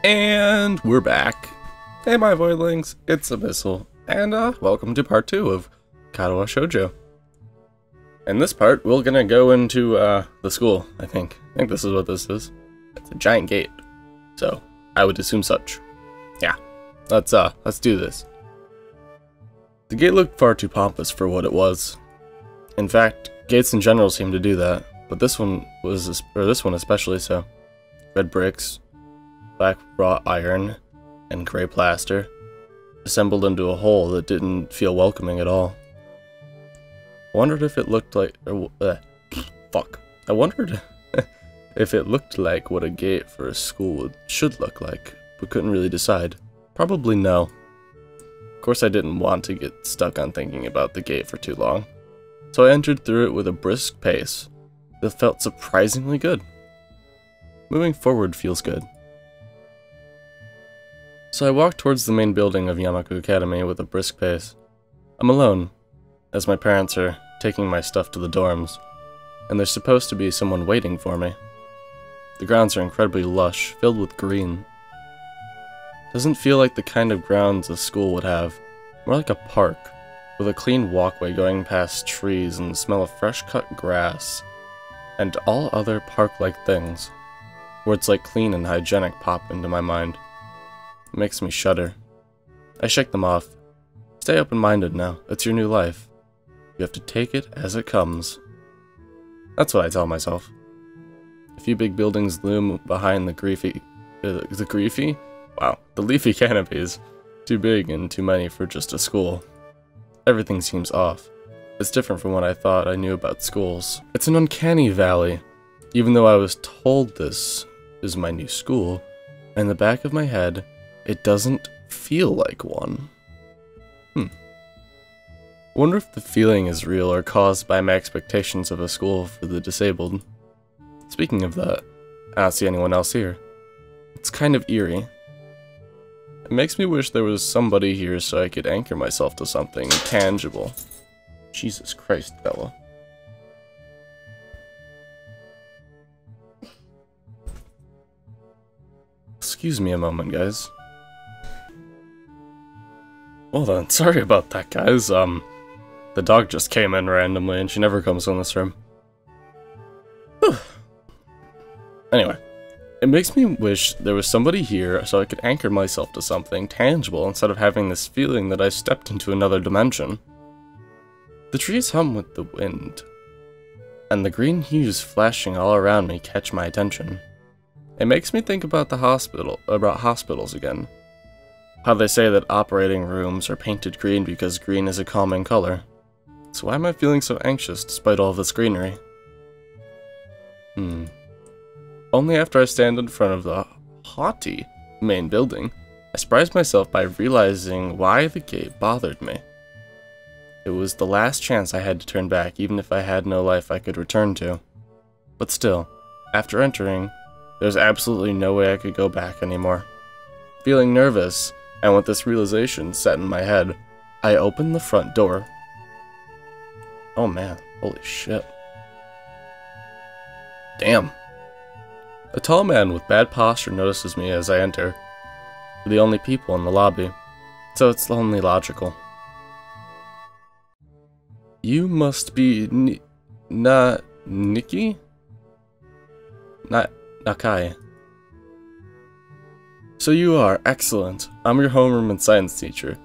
And we're back. Hey my voidlings, it's Abyssle, and welcome to part 2 of Katawa Shoujo. In this part, we're gonna go into the school, I think. I think this is what this is. It's a giant gate. So, I would assume such. Yeah. Let's do this. The gate looked far too pompous for what it was. In fact, gates in general seem to do that, but this one especially so. Red bricks, black wrought iron, and gray plaster, assembled into a whole that didn't feel welcoming at all. I wondered if it looked like, I wondered if it looked like what a gate for a school should look like, but couldn't really decide. Probably no. Of course I didn't want to get stuck on thinking about the gate for too long, so I entered through it with a brisk pace that felt surprisingly good. Moving forward feels good. So I walked towards the main building of Yamaku Academy with a brisk pace. I'm alone, as my parents are taking my stuff to the dorms, and there's supposed to be someone waiting for me. The grounds are incredibly lush, filled with green. Doesn't feel like the kind of grounds a school would have, more like a park, with a clean walkway going past trees and the smell of fresh-cut grass, and all other park-like things. Words like clean and hygienic pop into my mind. It makes me shudder. I shake them off. Stay open-minded now. It's your new life. You have to take it as it comes. That's what I tell myself. A few big buildings loom behind the leafy canopies. Too big and too many for just a school. Everything seems off. It's different from what I thought I knew about schools. It's an uncanny valley. Even though I was told this is my new school, in the back of my head, it doesn't feel like one. Wonder if the feeling is real or caused by my expectations of a school for the disabled. Speaking of that, I don't see anyone else here. It's kind of eerie. It makes me wish there was somebody here so I could anchor myself to something tangible. Jesus Christ, Bella. Excuse me a moment, guys. Well then, sorry about that, guys. The dog just came in randomly and she never comes in this room. Whew. Anyway, it makes me wish there was somebody here so I could anchor myself to something tangible instead of having this feeling that I stepped into another dimension. The trees hum with the wind, and the green hues flashing all around me catch my attention. It makes me think about hospitals again. How they say that operating rooms are painted green because green is a calming color. So why am I feeling so anxious despite all this greenery? Only after I stand in front of the haughty main building, I surprise myself by realizing why the gate bothered me. It was the last chance I had to turn back, even if I had no life I could return to. But still, after entering, there's absolutely no way I could go back anymore. Feeling nervous, and with this realization set in my head, I opened the front door. Oh man, holy shit. Damn. A tall man with bad posture notices me as I enter. We're the only people in the lobby, so it's only logical. You must be Nikki? Nakai. So you are, excellent. I'm your homeroom and science teacher.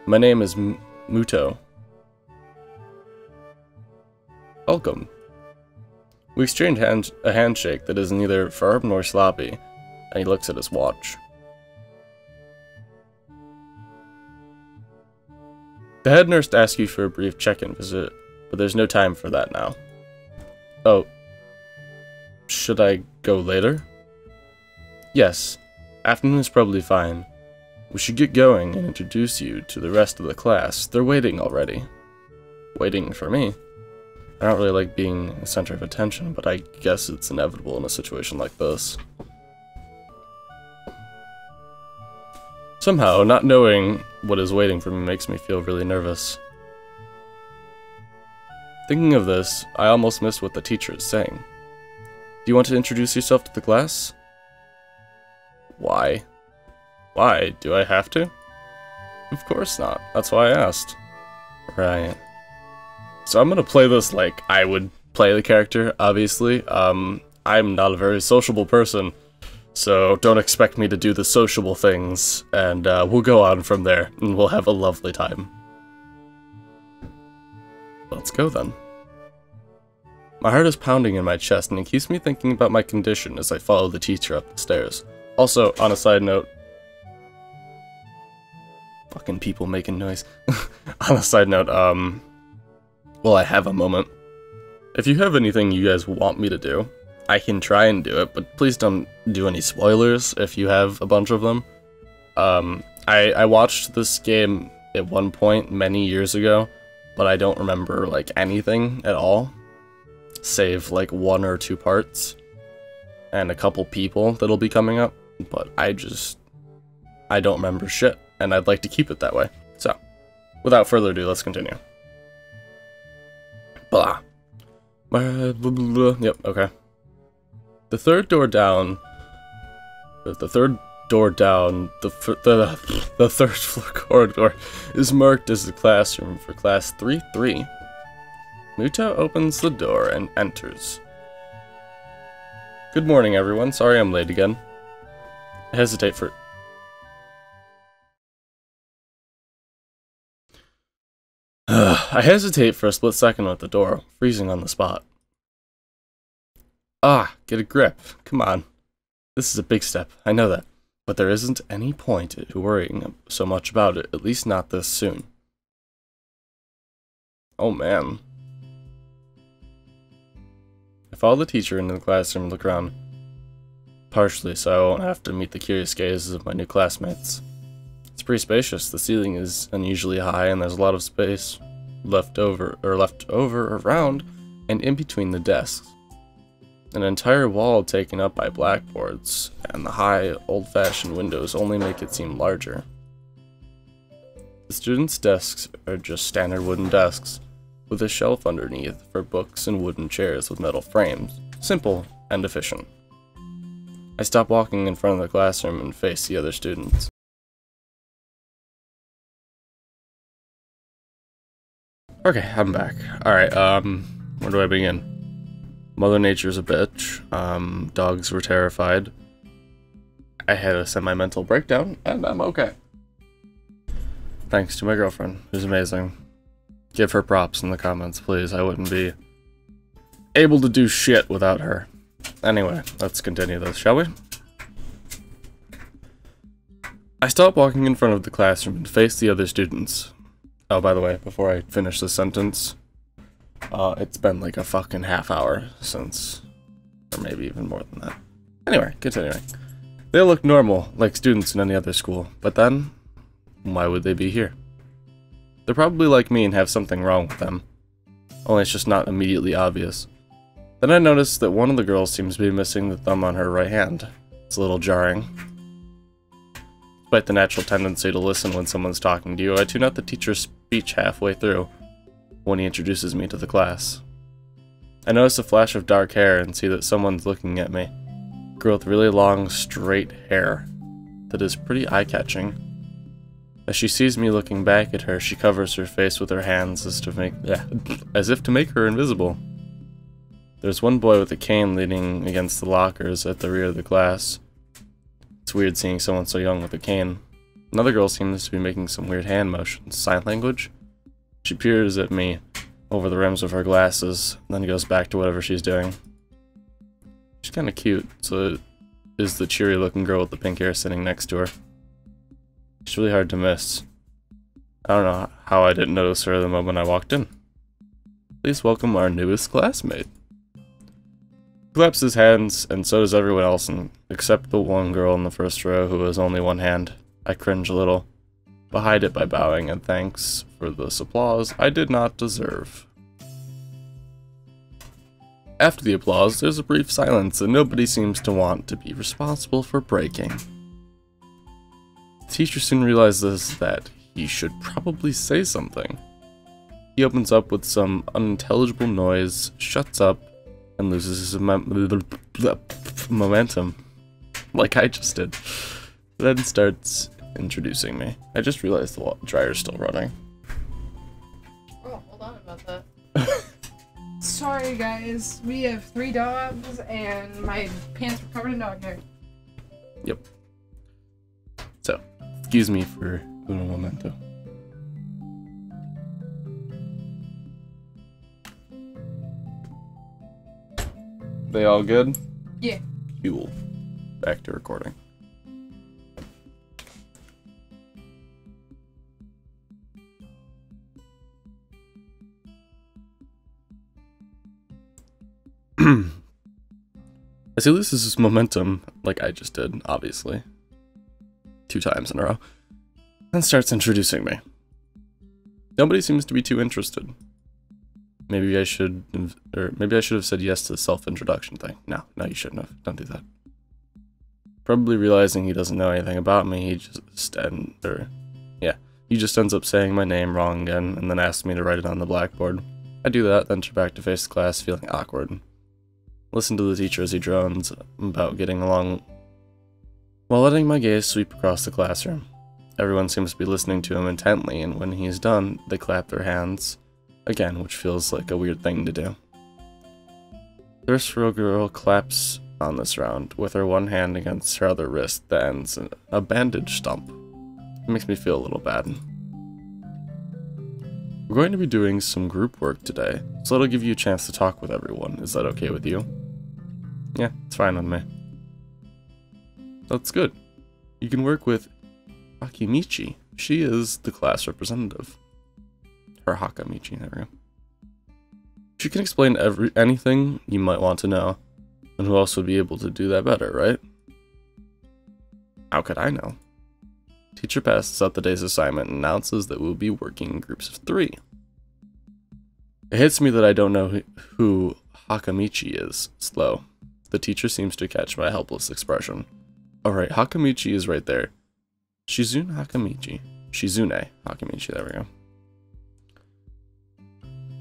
My name is Muto. Welcome. We exchange a handshake that is neither firm nor sloppy, and he looks at his watch. The head nurse asks you for a brief check-in visit, but there's no time for that now. Oh. Should I go later? Yes. Afternoon is probably fine. We should get going and introduce you to the rest of the class. They're waiting already. Waiting for me? I don't really like being the center of attention, but I guess it's inevitable in a situation like this. Somehow, not knowing what is waiting for me makes me feel really nervous. Thinking of this, I almost missed what the teacher is saying. Do you want to introduce yourself to the class? Why? Why? Do I have to? Of course not. That's why I asked. Right. So I'm gonna play this like I would play the character, obviously. I'm not a very sociable person, so don't expect me to do the sociable things, and we'll go on from there, and we'll have a lovely time. Let's go then. My heart is pounding in my chest, and it keeps me thinking about my condition as I follow the teacher up the stairs. Also, on a side note, fucking people making noise. On a side note, well, I have a moment. If you have anything you guys want me to do, I can try and do it, but please don't do any spoilers if you have a bunch of them. I watched this game at one point many years ago, but I don't remember, like, anything at all, save, like, 1 or 2 parts, and a couple people that'll be coming up, but I don't remember shit, and I'd like to keep it that way. So, without further ado, let's continue. Blah. Yep, okay. The third door down, the third floor corridor is marked as the classroom for class 3-3. Muto opens the door and enters. Good morning, everyone. Sorry I'm late again. I hesitate for a split second at the door, freezing on the spot. Get a grip. Come on. This is a big step, I know that. But there isn't any point in worrying so much about it, at least not this soon. Oh man. I follow the teacher into the classroom and look around. Partially so I won't have to meet the curious gazes of my new classmates. It's pretty spacious. The ceiling is unusually high and there's a lot of space left over around and in between the desks. An entire wall taken up by blackboards, and the high, old-fashioned windows only make it seem larger. The students' desks are just standard wooden desks, with a shelf underneath for books and wooden chairs with metal frames. Simple and efficient. I stop walking in front of the classroom and face the other students. Okay, I'm back. Alright, where do I begin? Mother Nature's a bitch. Dogs were terrified. I had a semi-mental breakdown, and I'm okay. Thanks to my girlfriend, who's amazing. Give her props in the comments, please. I wouldn't be able to do shit without her. Anyway, let's continue this, shall we? I stop walking in front of the classroom and face the other students. Oh, by the way, before I finish this sentence, it's been like a fucking half hour since, or maybe even more than that. Anyway, continuing. They look normal, like students in any other school, but then, why would they be here? They're probably like me and have something wrong with them. Only it's just not immediately obvious. Then I noticed that one of the girls seems to be missing the thumb on her right hand. It's a little jarring. Despite the natural tendency to listen when someone's talking to you, I tune out the teacher's speech halfway through when he introduces me to the class. I notice a flash of dark hair and see that someone's looking at me. A girl with really long, straight hair that is pretty eye-catching. As she sees me looking back at her, she covers her face with her hands as if to make her invisible. There's one boy with a cane leaning against the lockers at the rear of the class. It's weird seeing someone so young with a cane. Another girl seems to be making some weird hand motions. Sign language? She peers at me over the rims of her glasses, then goes back to whatever she's doing. She's kinda cute, so it is the cheery looking girl with the pink hair sitting next to her. She's really hard to miss. I don't know how I didn't notice her the moment I walked in. Please welcome our newest classmate. He claps his hands, and so does everyone else, except the one girl in the first row who has only one hand. I cringe a little, but hide it by bowing and thanks for this applause I did not deserve. After the applause, there's a brief silence and nobody seems to want to be responsible for breaking. The teacher soon realizes that he should probably say something. He opens up with some unintelligible noise, shuts up, and loses his momentum, like I just did. Then starts introducing me. I just realized the dryer's still running. Oh, hold on about that. Sorry guys, we have 3 dogs and my pants were covered in dog hair. Yep. So, excuse me for uno momento. They all good? Yeah. Cool. Back to recording. As he loses his momentum, like I just did, obviously, 2 times in a row, and starts introducing me. Nobody seems to be too interested. Maybe I should have said yes to the self-introduction thing. No, you shouldn't have. Don't do that. Probably realizing he doesn't know anything about me, he just ends up saying my name wrong again, and then asks me to write it on the blackboard. I do that, then turn back to face the class, feeling awkward. Listen to the teacher as he drones about getting along while letting my gaze sweep across the classroom. Everyone seems to be listening to him intently, and when he's done, they clap their hands again, which feels like a weird thing to do. The first girl claps on this round, with her one hand against her other wrist that ends in a bandage stump. It makes me feel a little bad. We're going to be doing some group work today, so it'll give you a chance to talk with everyone. Is that okay with you? Yeah, it's fine with me. That's good. You can work with Hakamichi. She is the class representative. Or Hakamichi, there we go. She can explain anything you might want to know, and who else would be able to do that better, right? How could I know? Teacher passes out the day's assignment and announces that we'll be working in groups of 3. It hits me that I don't know who Hakamichi is. Slow. The teacher seems to catch my helpless expression. Alright, Hakamichi is right there. Shizune Hakamichi, there we go.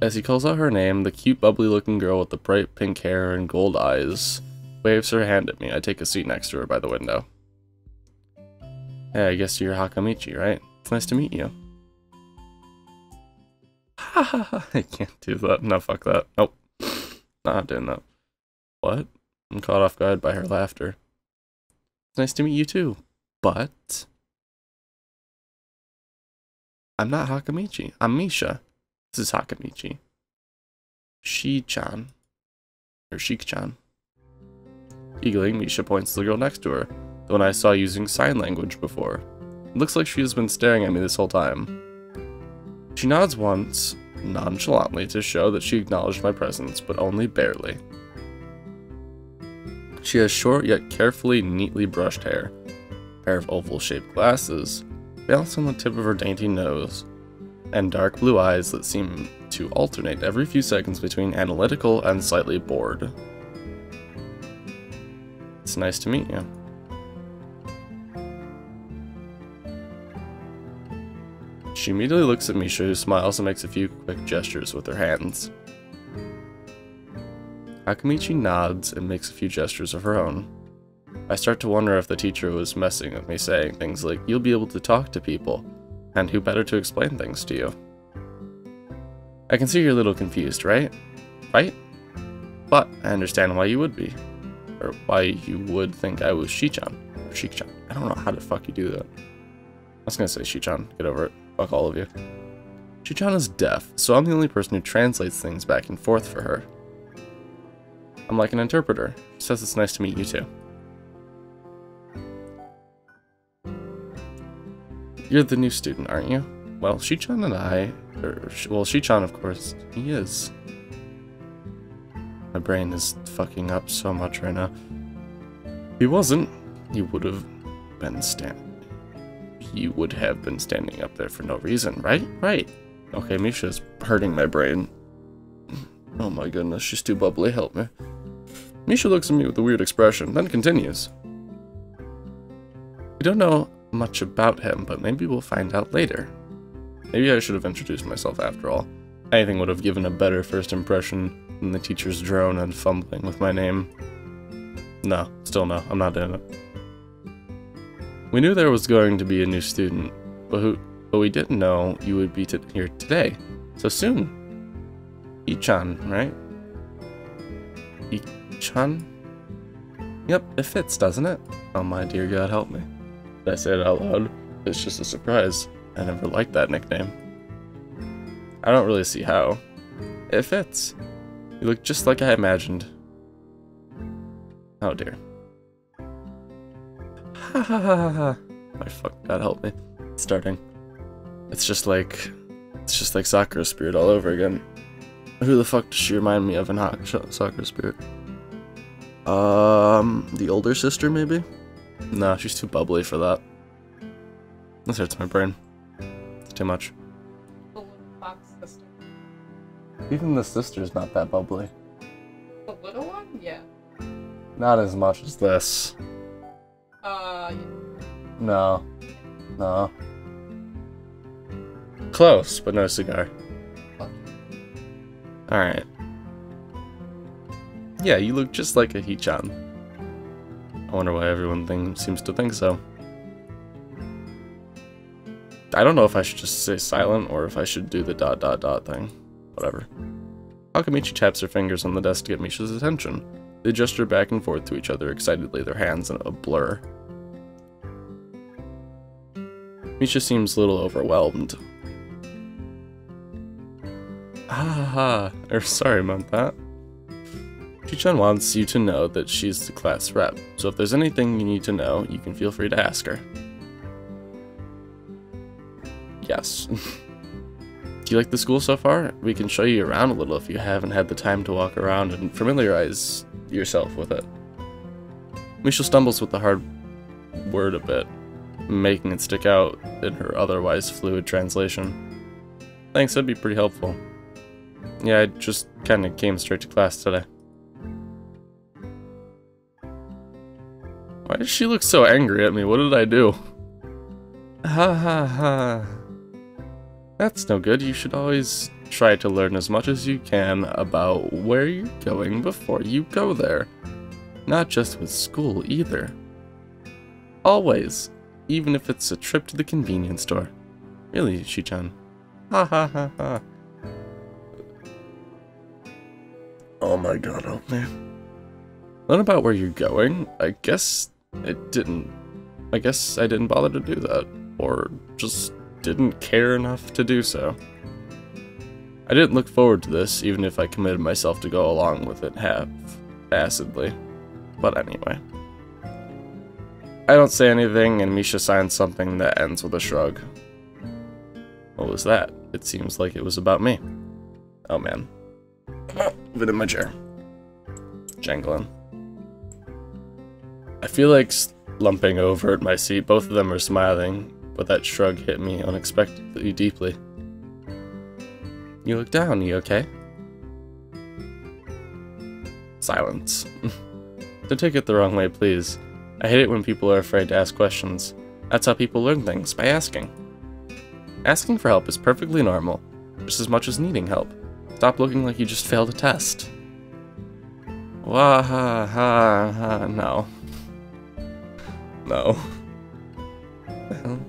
As he calls out her name, the cute bubbly looking girl with the bright pink hair and gold eyes waves her hand at me. I take a seat next to her by the window. Hey, I guess you're Hakamichi, right? It's nice to meet you. Ha ha ha, I can't do that. No, fuck that. Nope. Not doing that. What? I'm caught off guard by her laughter. It's nice to meet you too, but I'm not Hakamichi. I'm Misha. This is Hakamichi. Shi-chan. Or Sheik-chan. Giggling, Misha points to the girl next to her, the one I saw using sign language before. It looks like she has been staring at me this whole time. She nods once, nonchalantly, to show that she acknowledged my presence, but only barely. She has short yet carefully, neatly brushed hair, a pair of oval-shaped glasses, balanced on the tip of her dainty nose, and dark blue eyes that seem to alternate every few seconds between analytical and slightly bored. It's nice to meet you. She immediately looks at Misha, who smiles and makes a few quick gestures with her hands. Hakamichi nods and makes a few gestures of her own. I start to wonder if the teacher was messing with me, saying things like, "You'll be able to talk to people, and who better to explain things to you?" I can see you're a little confused, right? Right? But I understand why you would be. Or why you would think I was Shi-chan. Or Sheik-chan. I don't know how the fuck you do that. I was gonna say Shi-chan. Get over it. Fuck all of you. Shi-chan is deaf, so I'm the only person who translates things back and forth for her. I'm like an interpreter. She says it's nice to meet you too. You're the new student, aren't you? Well, Shi-chan and I... well, Shi-chan, of course, he is. My brain is fucking up so much right now. If he wasn't, he would have been standing up there for no reason, right? Right. Okay, Misha's hurting my brain. Oh my goodness, she's too bubbly, help me. Misha looks at me with a weird expression, then continues. We don't know much about him, but maybe we'll find out later. Maybe I should have introduced myself after all. Anything would have given a better first impression than the teacher's drone and fumbling with my name. No, still no, I'm not doing it. We knew there was going to be a new student, but we didn't know you would be here today. So soon. Ichan, right? Ichan? Yep, it fits, doesn't it? Oh my dear God, help me. Did I say it out loud? It's just a surprise. I never liked that nickname. I don't really see how. It fits. You look just like I imagined. Oh dear. Ha ha ha ha ha. My fuck, God help me. It's starting. It's just like Sakura Spirit all over again. Who the fuck does she remind me of in Sakura Spirit? The older sister maybe? No, she's too bubbly for that. This hurts my brain. It's too much. The little fox sister. Even the sister's not that bubbly. The little one? Yeah. Not as much as this. Yeah. No. No. Close, but no cigar. Alright. Yeah, you look just like a Hichan. I wonder why everyone seems to think so. I don't know if I should just stay silent or if I should do the ... thing. Whatever. Akamichi taps her fingers on the desk to get Misha's attention. They gesture back and forth to each other excitedly, their hands in a blur. Misha seems a little overwhelmed. Sorry about that. Chichan wants you to know that she's the class rep, so if there's anything you need to know, you can feel free to ask her. Yes. Do you like the school so far? We can show you around a little if you haven't had the time to walk around and familiarize yourself with it. Misha stumbles with the hard word a bit, making it stick out in her otherwise fluid translation. Thanks, that'd be pretty helpful. Yeah, I just kinda came straight to class today. Why does she look so angry at me? What did I do? Ha ha ha. That's no good. You should always try to learn as much as you can about where you're going before you go there. Not just with school either. Always. Even if it's a trip to the convenience store. Really, Shichan. Ha ha ha ha. Oh my God, help me. Learn about where you're going? I guess I didn't bother to do that. Or just didn't care enough to do so. I didn't look forward to this, even if I committed myself to go along with it half-assedly. But anyway. I don't say anything, and Misha signs something that ends with a shrug. What was that? It seems like it was about me. Oh man. Move it in my chair. Jangling. I feel like slumping over at my seat. Both of them are smiling, but that shrug hit me unexpectedly deeply. You look down, you okay? Silence. Don't take it the wrong way, please. I hate it when people are afraid to ask questions. That's how people learn things, by asking. Asking for help is perfectly normal, just as much as needing help. Stop looking like you just failed a test. Wah ha ha ha, no. No. What the hell?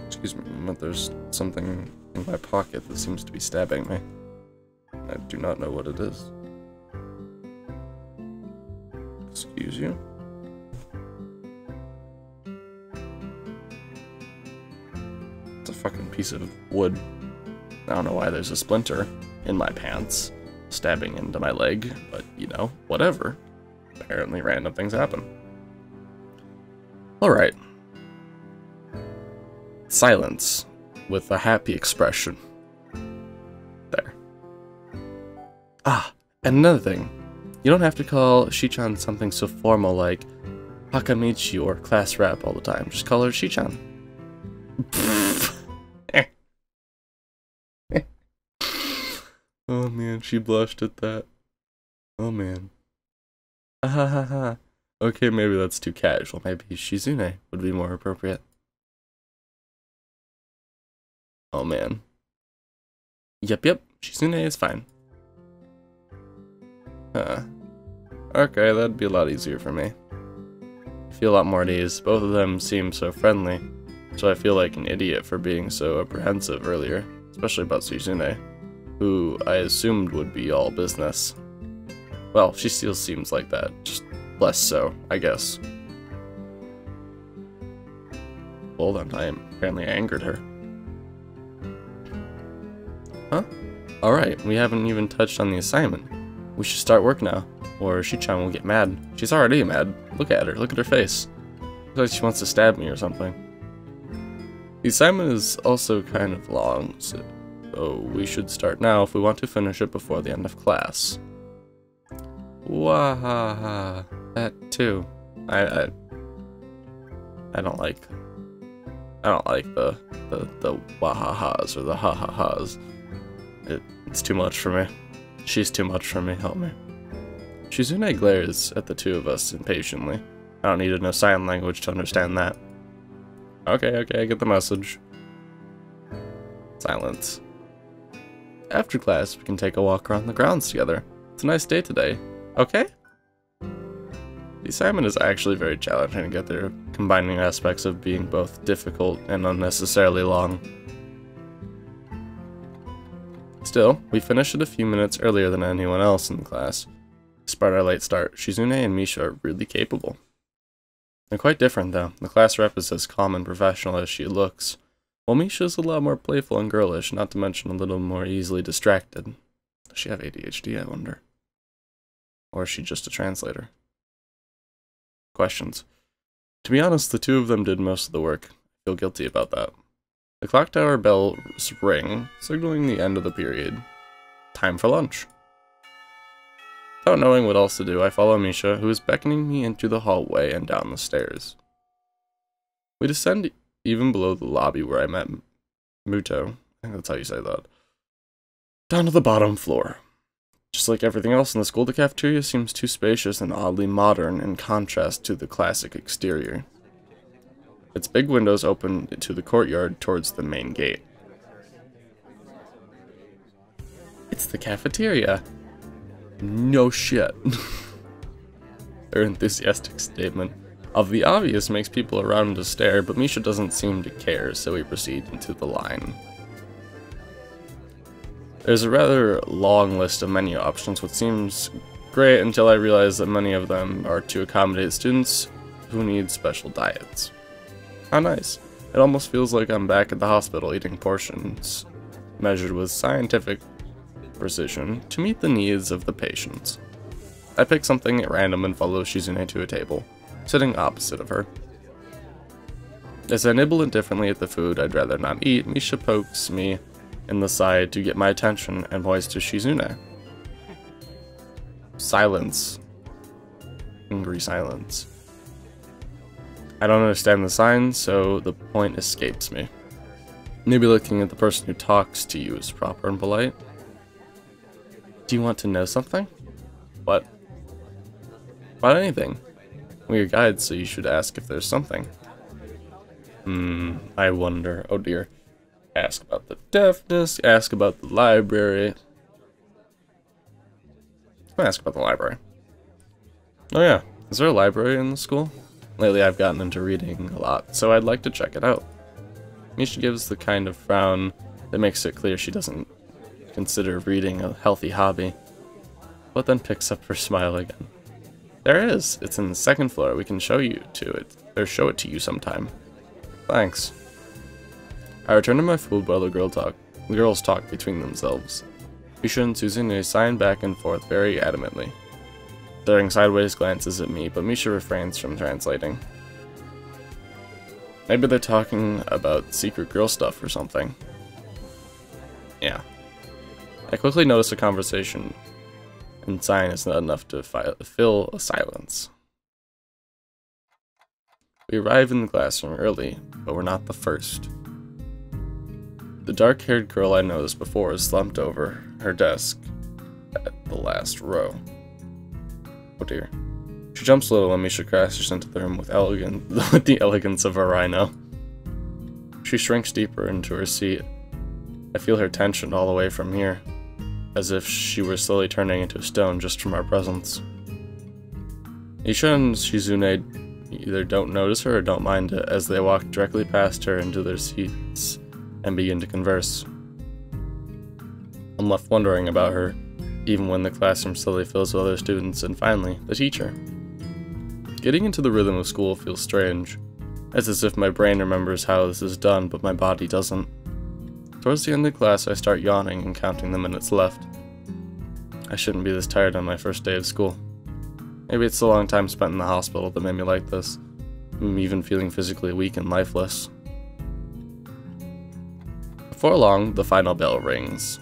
Excuse me, but there's something in my pocket that seems to be stabbing me. I do not know what it is. Excuse you? It's a fucking piece of wood. I don't know why there's a splinter in my pants stabbing into my leg, but you know, whatever. Apparently random things happen. Alright. Silence with a happy expression. There. Ah, and another thing. You don't have to call Shichan something so formal like Hakamichi or class rep all the time. Just call her Shichan. Oh man, she blushed at that. Oh man. Ha ha ha. Okay, maybe that's too casual. Maybe Shizune would be more appropriate. Oh man. Yep, Shizune is fine. Okay, that'd be a lot easier for me. I feel a lot more at ease. Both of them seem so friendly, so I feel like an idiot for being so apprehensive earlier, especially about Shizune, who I assumed would be all business. Well, she still seems like that, just less so, I guess. Well then, apparently I angered her. Huh? Alright, we haven't even touched on the assignment. We should start work now, or Shichan will get mad. She's already mad. Look at her, look at her face. Looks like she wants to stab me or something. The assignment is also kind of long, so we should start now if we want to finish it before the end of class. Wahaha, that too. I don't like the wahahas or the ha-ha-has. It's too much for me. She's too much for me, help me. Shizune glares at the two of us impatiently. I don't need to know sign language to understand that. Okay, I get the message. Silence. After class, we can take a walk around the grounds together. It's a nice day today. Okay? The assignment is actually very challenging to get there, combining aspects of being both difficult and unnecessarily long. Still, we finished it a few minutes earlier than anyone else in the class. Despite our late start, Shizune and Misha are really capable. They're quite different though. The class rep is as calm and professional as she looks, while Misha's a lot more playful and girlish, not to mention a little more easily distracted. Does she have ADHD, I wonder? Or is she just a translator? Questions. To be honest, the two of them did most of the work. I feel guilty about that. The clock tower bells ring, signaling the end of the period. Time for lunch. Without knowing what else to do, I follow Misha, who is beckoning me into the hallway and down the stairs. We descend even below the lobby where I met Muto. I think that's how you say that. Down to the bottom floor. Just like everything else in the school, the cafeteria seems too spacious and oddly modern in contrast to the classic exterior. Its big windows open to the courtyard towards the main gate. It's the cafeteria. No shit. Their enthusiastic statement of the obvious makes people around to stare, but Misha doesn't seem to care, so we proceed into the line. There's a rather long list of menu options, which seems great until I realize that many of them are to accommodate students who need special diets. How nice. It almost feels like I'm back at the hospital eating portions measured with scientific precision to meet the needs of the patients. I pick something at random and follow Shizune to a table, sitting opposite of her. As I nibble indifferently at the food I'd rather not eat, Misha pokes me in the side to get my attention and points to Shizune. Silence. Angry silence. I don't understand the sign, so the point escapes me. Maybe looking at the person who talks to you is proper and polite. Do you want to know something? What? About anything. We're your guides, so you should ask if there's something. I wonder. Oh dear. Ask about the deafness, ask about the library. I'll ask about the library. Oh yeah, is there a library in the school? Lately I've gotten into reading a lot, so I'd like to check it out. Misha gives the kind of frown that makes it clear she doesn't consider reading a healthy hobby, but then picks up her smile again. There is! It's in the second floor. We can show you to it, or show it to you sometime. Thanks. I return to my food while the girls talk between themselves. Misha and Suzune sign back and forth very adamantly, throwing sideways glances at me, but Misha refrains from translating. Maybe they're talking about secret girl stuff or something. Yeah. I quickly notice a conversation, and sign is not enough to fill a silence. We arrive in the classroom early, but we're not the first. The dark-haired girl I noticed before is slumped over her desk at the last row. Oh dear. She jumps a little when Misha crashes into the room with the elegance of a rhino. She shrinks deeper into her seat. I feel her tension all the way from here, as if she were slowly turning into a stone just from our presence. Isha and Shizune either don't notice her or don't mind it as they walk directly past her into their seats and begin to converse. I'm left wondering about her, even when the classroom slowly fills with other students and finally, the teacher. Getting into the rhythm of school feels strange. It's as if my brain remembers how this is done, but my body doesn't. Towards the end of class, I start yawning and counting the minutes left. I shouldn't be this tired on my first day of school. Maybe it's the long time spent in the hospital that made me like this. I'm even feeling physically weak and lifeless. Before long, the final bell rings.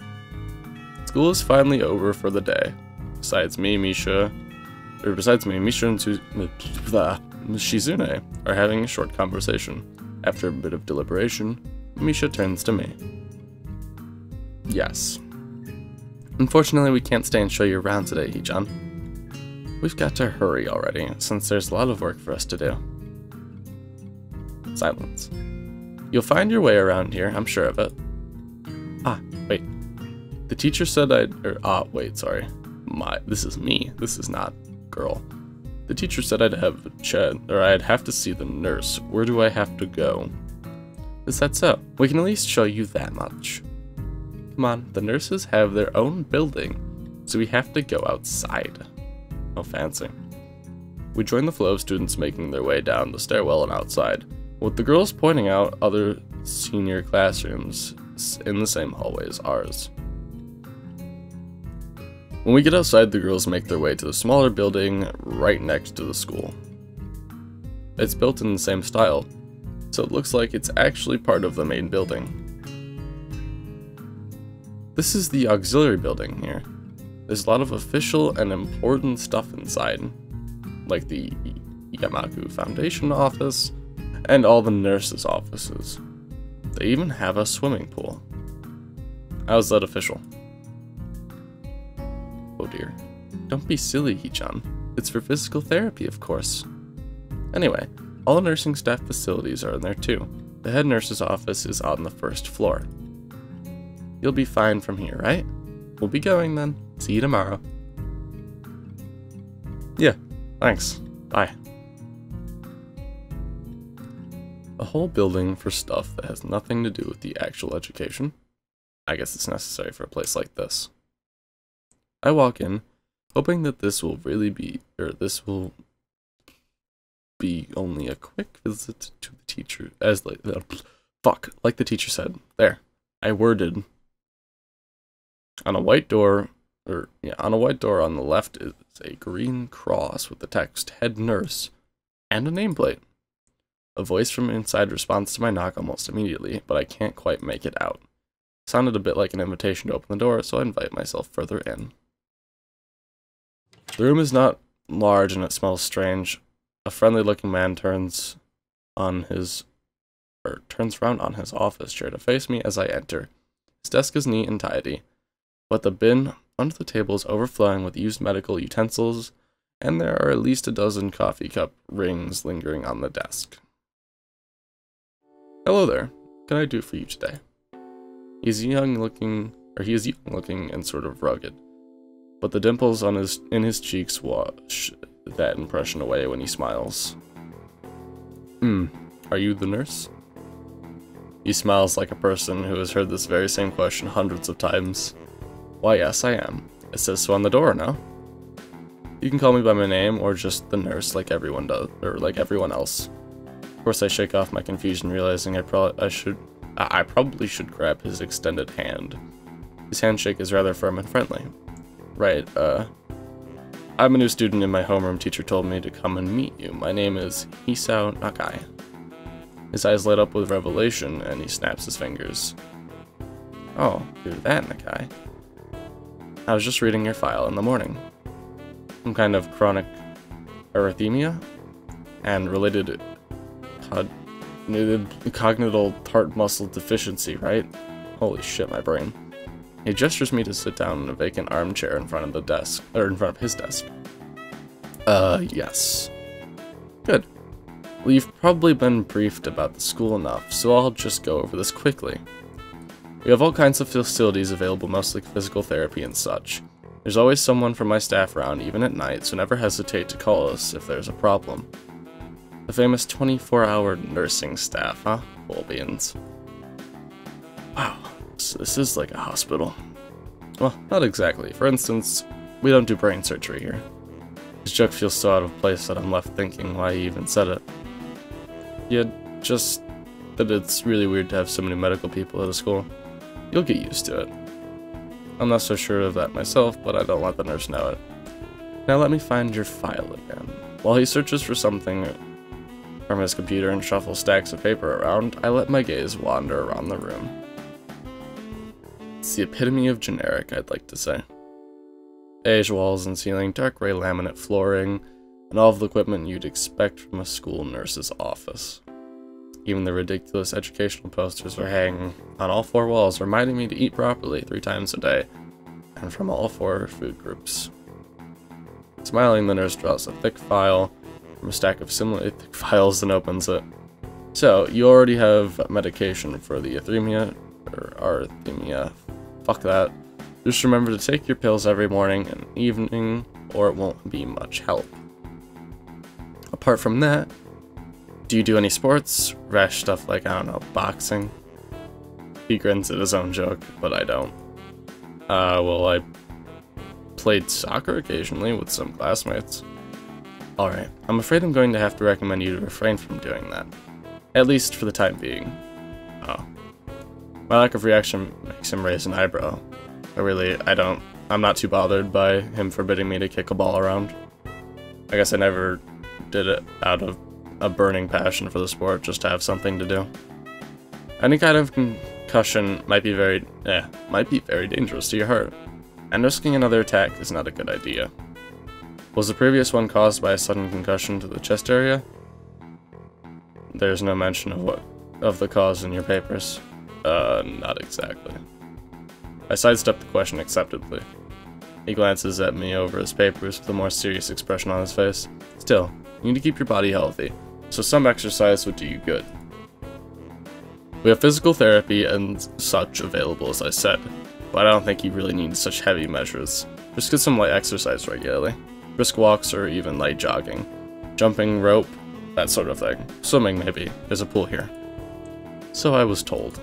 School is finally over for the day. Besides me, Misha and Shizune are having a short conversation. After a bit of deliberation, Misha turns to me. Yes. Unfortunately, we can't stay and show you around today, Hee-chan. We've got to hurry already, since there's a lot of work for us to do. Silence. You'll find your way around here, I'm sure of it. Ah, wait. The teacher said wait, sorry. This is me. This is not girl. The teacher said I'd have to see the nurse. Where do I have to go? Is that so? We can at least show you that much. Come on, the nurses have their own building, so we have to go outside. Oh, fancy. We join the flow of students making their way down the stairwell and outside, with the girls pointing out other senior classrooms in the same hallway as ours. When we get outside, the girls make their way to the smaller building right next to the school. It's built in the same style, so it looks like it's actually part of the main building. This is the auxiliary building here. There's a lot of official and important stuff inside, like the Yamaku Foundation office and all the nurses' offices. They even have a swimming pool. How's that official? Oh dear. Don't be silly, Hee-chan. It's for physical therapy, of course. Anyway, all the nursing staff facilities are in there too. The head nurse's office is on the first floor. You'll be fine from here, right? We'll be going then. See you tomorrow. Yeah, thanks. Bye. A whole building for stuff that has nothing to do with the actual education. I guess it's necessary for a place like this. I walk in, hoping that this will be only a quick visit to the teacher, like the teacher said. There, I worded. On a white door on the left is a green cross with the text "Head Nurse" and a nameplate. A voice from inside responds to my knock almost immediately, but I can't quite make it out. It sounded a bit like an invitation to open the door, so I invite myself further in. The room is not large and it smells strange. A friendly-looking man turns round on his office chair to face me as I enter. His desk is neat and tidy, but the bin under the table is overflowing with used medical utensils, and there are at least a dozen coffee cup rings lingering on the desk. Hello there. What can I do for you today? He is young looking and sort of rugged, but the dimples in his cheeks wash that impression away when he smiles. Are you the nurse? He smiles like a person who has heard this very same question hundreds of times. Why, yes, I am. It says so on the door, no? You can call me by my name or just the nurse like everyone does, or like everyone else. Of course, I shake off my confusion, realizing I probably should grab his extended hand. His handshake is rather firm and friendly. Right, I'm a new student and my homeroom teacher told me to come and meet you. My name is Hisao Nakai. His eyes light up with revelation and he snaps his fingers. Oh, you're that Nakai. I was just reading your file in the morning. Some kind of chronic erythemia and related congenital heart muscle deficiency, right? Holy shit, my brain. He gestures me to sit down in a vacant armchair in front of the desk, or in front of his desk. Yes. Good. Well, you've probably been briefed about the school enough, so I'll just go over this quickly. We have all kinds of facilities available, mostly physical therapy and such. There's always someone from my staff around, even at night, so never hesitate to call us if there's a problem. The famous 24-hour nursing staff, huh? Full beans. Wow, so this is like a hospital. Well, not exactly. For instance, we don't do brain surgery here. This joke feels so out of place that I'm left thinking why he even said it. Yeah, just that it's really weird to have so many medical people at a school. You'll get used to it. I'm not so sure of that myself, but I don't let the nurse know it. Now let me find your file again. While he searches for something from his computer and shuffles stacks of paper around, I let my gaze wander around the room. It's the epitome of generic, I'd like to say. Beige walls and ceiling, dark gray laminate flooring, and all of the equipment you'd expect from a school nurse's office. Even the ridiculous educational posters are hanging on all 4 walls, reminding me to eat properly 3 times a day, and from all 4 food groups. Smiling, the nurse draws a thick file from a stack of similarly thick files and opens it. So, you already have medication for the arrhythmia, or arrhythmia, fuck that. Just remember to take your pills every morning and evening, or it won't be much help. Apart from that, do you do any sports? Rash stuff like, I don't know, boxing? He grins at his own joke, but I don't. Well, I played soccer occasionally with some classmates. Alright, I'm afraid I'm going to have to recommend you to refrain from doing that. At least for the time being. Oh. My lack of reaction makes him raise an eyebrow. I'm not too bothered by him forbidding me to kick a ball around. I guess I never did it out of a burning passion for the sport, just to have something to do. Any kind of concussion might be very dangerous to your heart, and risking another attack is not a good idea. Was the previous one caused by a sudden concussion to the chest area? There's no mention of the cause in your papers. Not exactly. I sidestepped the question acceptably. He glances at me over his papers with a more serious expression on his face. Still, you need to keep your body healthy, so some exercise would do you good. We have physical therapy and such available, as I said, but I don't think you really need such heavy measures. Just get some light exercise regularly. Brisk walks or even light jogging. Jumping rope, that sort of thing. Swimming, maybe. There's a pool here. So I was told.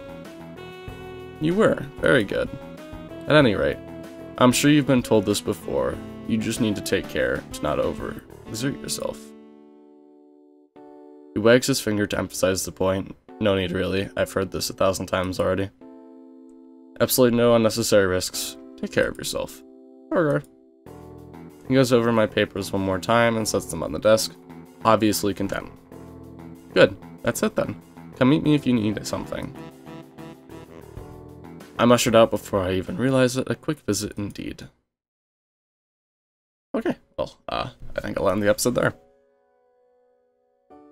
You were. Very good. At any rate, I'm sure you've been told this before. You just need to take care to not overexert yourself. He wags his finger to emphasize the point. No need really, I've heard this 1,000 times already. Absolutely no unnecessary risks. Take care of yourself. Okay. He goes over my papers one more time and sets them on the desk, obviously content. Good, that's it then. Come meet me if you need something. I'm ushered out before I even realize it. A quick visit indeed. Okay, well, I think I'll end the episode there.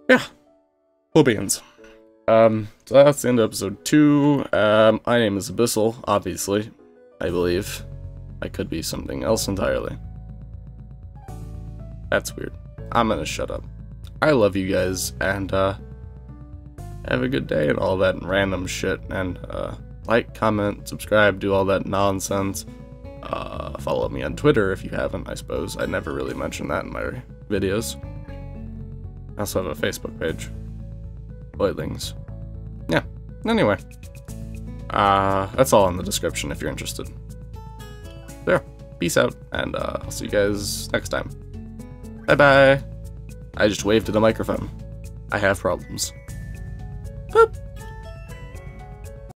Yeah, cool beans. So that's the end of episode 2. My name is Abyssle, obviously. I believe. I could be something else entirely. That's weird. I'm gonna shut up. I love you guys, and, have a good day and all that random shit, and, like, comment, subscribe, do all that nonsense. Follow me on Twitter if you haven't, I suppose. I never really mentioned that in my videos. I also have a Facebook page. Voidlings. Yeah, anyway. That's all in the description if you're interested. There. Peace out, and I'll see you guys next time. Bye-bye. I just waved at a microphone. I have problems. Boop.